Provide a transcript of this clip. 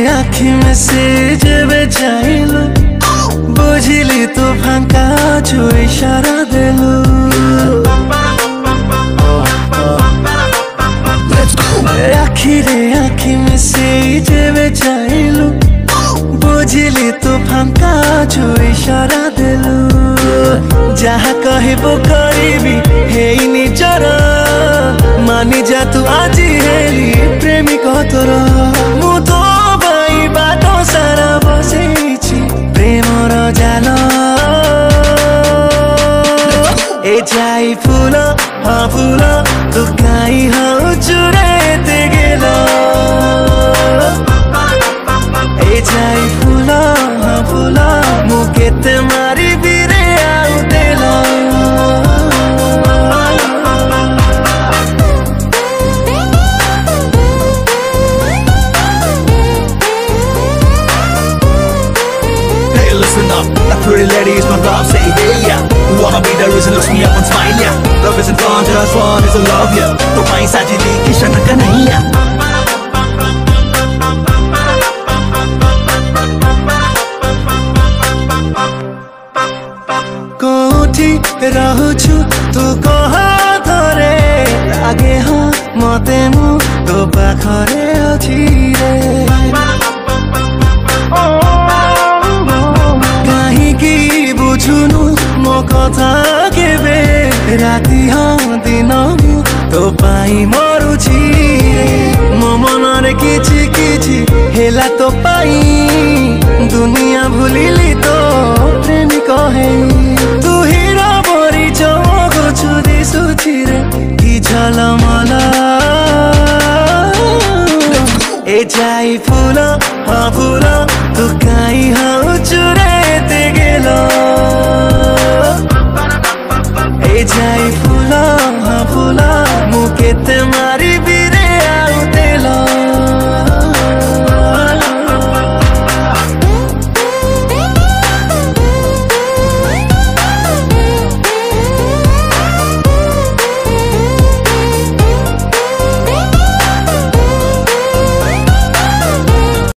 आखि में से जब चाहलु बुझिली तो फांका जो इशारा देलु आखि में से जब चाहलु बुझिली तो फांका जो इशारा देलु जहाँ कहबो करीबी हे निजर मानी जा तू आज हेली प्रेमिक तोर मु तो भाई बाटो सारा बसेछि प्रेमर जाल ए जाई फूल हाँ फूल तू काई हाँ चुराते गेल ए जाई फूल हाँ फूल मु केते मारी बिरे आउ देल That pretty lady is my love, say hey yeah. You wanna be the reason, looks me up and smile yeah. Love isn't fun, just one is a love yeah. तो पाई साजिदी की शनक नहीं है. कोठी रहूछु तू कह धरे लागे हाँ मते मु तो पाखरे अछि रे मो कथा केबे राति हाँ दिन तो पाई मरुछि मो मनरे किछि किछि हेला तो पाई दुनिया भूलिली तो प्रेमिक है तू हीरा बरी चमकुछु दिसुछि रे कि झलमल ए जाई फूल हाँ फूल तू काई हाँ चुराते गेल